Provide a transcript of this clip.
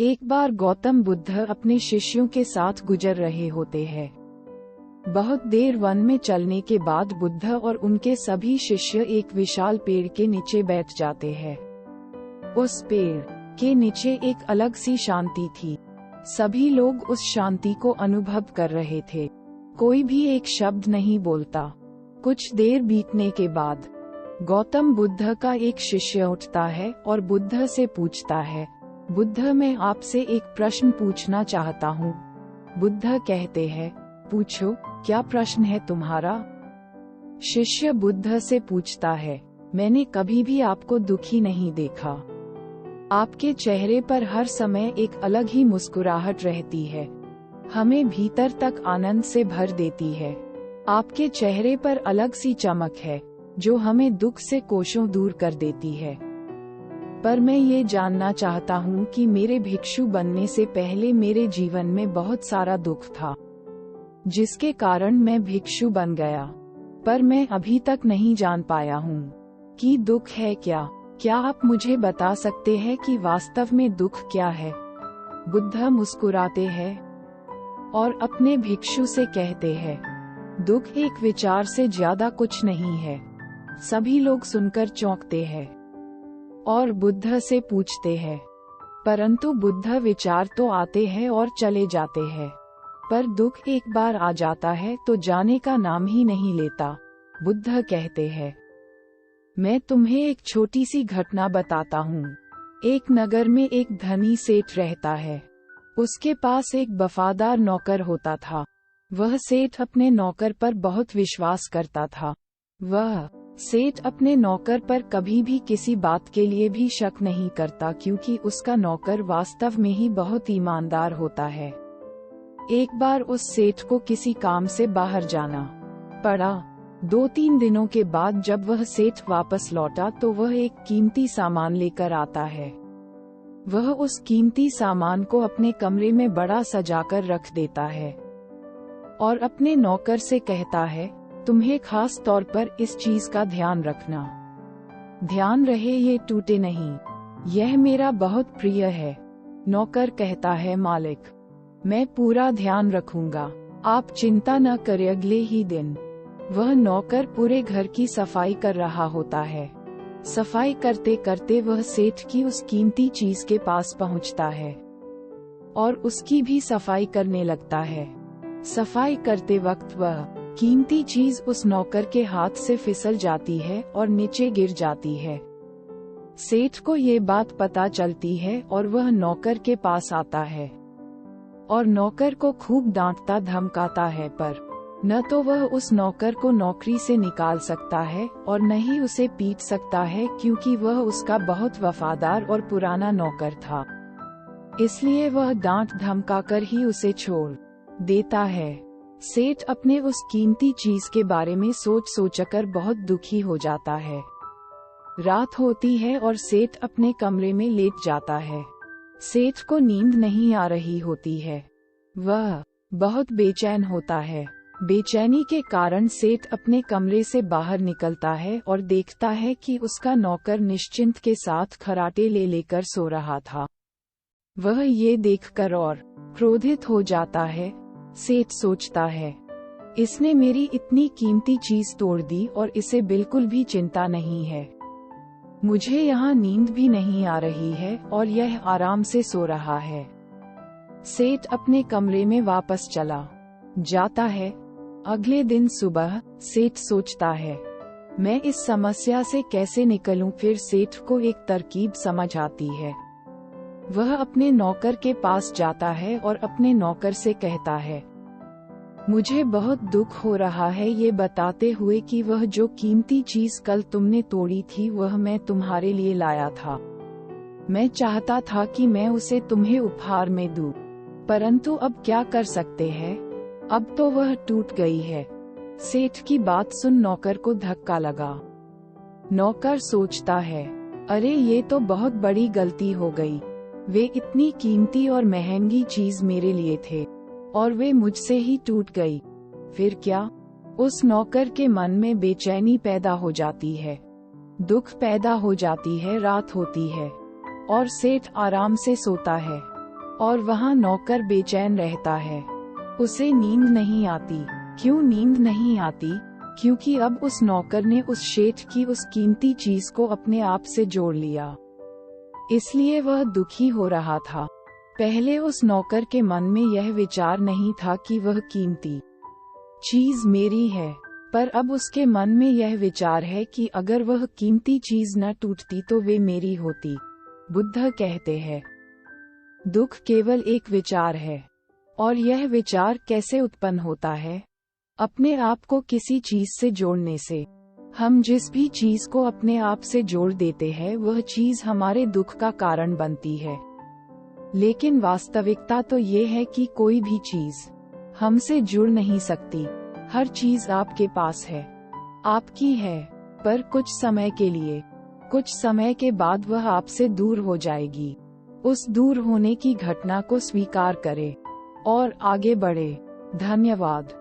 एक बार गौतम बुद्ध अपने शिष्यों के साथ गुजर रहे होते हैं। बहुत देर वन में चलने के बाद बुद्ध और उनके सभी शिष्य एक विशाल पेड़ के नीचे बैठ जाते हैं। उस पेड़ के नीचे एक अलग सी शांति थी। सभी लोग उस शांति को अनुभव कर रहे थे। कोई भी एक शब्द नहीं बोलता। कुछ देर बीतने के बाद गौतम बुद्ध का एक शिष्य उठता है और बुद्ध से पूछता है, बुद्ध, मैं आपसे एक प्रश्न पूछना चाहता हूँ। बुद्ध कहते हैं, पूछो, क्या प्रश्न है तुम्हारा? शिष्य बुद्ध से पूछता है, मैंने कभी भी आपको दुखी नहीं देखा। आपके चेहरे पर हर समय एक अलग ही मुस्कुराहट रहती है, हमें भीतर तक आनंद से भर देती है। आपके चेहरे पर अलग सी चमक है जो हमें दुख से कोसों दूर कर देती है। पर मैं ये जानना चाहता हूँ कि मेरे भिक्षु बनने से पहले मेरे जीवन में बहुत सारा दुख था, जिसके कारण मैं भिक्षु बन गया। पर मैं अभी तक नहीं जान पाया हूँ कि दुख है क्या। क्या आप मुझे बता सकते हैं कि वास्तव में दुख क्या है? बुद्ध मुस्कुराते हैं और अपने भिक्षु से कहते हैं, दुख एक विचार से ज्यादा कुछ नहीं है। सभी लोग सुनकर चौंकते हैं और बुद्ध से पूछते हैं, परंतु बुद्ध, विचार तो आते हैं और चले जाते हैं, पर दुख एक बार आ जाता है तो जाने का नाम ही नहीं लेता। बुद्ध कहते हैं, मैं तुम्हें एक छोटी सी घटना बताता हूँ। एक नगर में एक धनी सेठ रहता है। उसके पास एक वफादार नौकर होता था। वह सेठ अपने नौकर पर बहुत विश्वास करता था। वह सेठ अपने नौकर पर कभी भी किसी बात के लिए भी शक नहीं करता, क्योंकि उसका नौकर वास्तव में ही बहुत ईमानदार होता है। एक बार उस सेठ को किसी काम से बाहर जाना पड़ा। 2-3 दिनों के बाद जब वह सेठ वापस लौटा तो वह एक कीमती सामान लेकर आता है। वह उस कीमती सामान को अपने कमरे में बड़ा सजाकर रख देता है और अपने नौकर से कहता है, तुम्हें खास तौर पर इस चीज का ध्यान रखना। ध्यान रहे ये टूटे नहीं, यह मेरा बहुत प्रिय है। नौकर कहता है, मालिक, मैं पूरा ध्यान रखूंगा, आप चिंता न करें। अगले ही दिन वह नौकर पूरे घर की सफाई कर रहा होता है। सफाई करते करते वह सेठ की उस कीमती चीज के पास पहुंचता है और उसकी भी सफाई करने लगता है। सफाई करते वक्त वह कीमती चीज उस नौकर के हाथ से फिसल जाती है और नीचे गिर जाती है। सेठ को ये बात पता चलती है और वह नौकर के पास आता है और नौकर को खूब डांटता धमकाता है, पर न तो वह उस नौकर को नौकरी से निकाल सकता है और न ही उसे पीट सकता है, क्योंकि वह उसका बहुत वफादार और पुराना नौकर था। इसलिए वह डांट धमकाकर ही उसे छोड़ देता है। सेठ अपने उस कीमती चीज के बारे में सोचकर बहुत दुखी हो जाता है। रात होती है और सेठ अपने कमरे में लेट जाता है। सेठ को नींद नहीं आ रही होती है। वह बहुत बेचैन होता है। बेचैनी के कारण सेठ अपने कमरे से बाहर निकलता है और देखता है कि उसका नौकर निश्चिंत के साथ खराटे ले लेकर सो रहा था। वह ये देखकर और क्रोधित हो जाता है। सेठ सोचता है, इसने मेरी इतनी कीमती चीज तोड़ दी और इसे बिल्कुल भी चिंता नहीं है। मुझे यहाँ नींद भी नहीं आ रही है और यह आराम से सो रहा है। सेठ अपने कमरे में वापस चला जाता है। अगले दिन सुबह सेठ सोचता है, मैं इस समस्या से कैसे निकलूं। फिर सेठ को एक तरकीब समझ आती है। वह अपने नौकर के पास जाता है और अपने नौकर से कहता है, मुझे बहुत दुख हो रहा है, ये बताते हुए कि वह जो कीमती चीज कल तुमने तोड़ी थी वह मैं तुम्हारे लिए लाया था। मैं चाहता था कि मैं उसे तुम्हें उपहार में दूं, परंतु अब क्या कर सकते हैं, अब तो वह टूट गई है। सेठ की बात सुन नौकर को धक्का लगा। नौकर सोचता है, अरे ये तो बहुत बड़ी गलती हो गई। वे इतनी कीमती और महंगी चीज मेरे लिए थे और वे मुझसे ही टूट गई। फिर क्या? उस नौकर के मन में बेचैनी पैदा हो जाती है, दुख पैदा हो जाती है। रात होती है और सेठ आराम से सोता है। और वहाँ नौकर बेचैन रहता है। उसे नींद नहीं आती। क्यों नींद नहीं आती? क्योंकि अब उस नौकर ने उस शेठ की उस कीमती चीज को अपने आप से जोड़ लिया। इसलिए वह दुखी हो रहा था। पहले उस नौकर के मन में यह विचार नहीं था कि वह कीमती चीज मेरी है, पर अब उसके मन में यह विचार है कि अगर वह कीमती चीज न टूटती तो वे मेरी होती। बुद्ध कहते हैं, दुख केवल एक विचार है। और यह विचार कैसे उत्पन्न होता है? अपने आप को किसी चीज से जोड़ने से। हम जिस भी चीज को अपने आप से जोड़ देते हैं वह चीज हमारे दुख का कारण बनती है। लेकिन वास्तविकता तो ये है कि कोई भी चीज हमसे जुड़ नहीं सकती। हर चीज आपके पास है, आपकी है, पर कुछ समय के लिए। कुछ समय के बाद वह आपसे दूर हो जाएगी। उस दूर होने की घटना को स्वीकार करें और आगे बढ़े। धन्यवाद।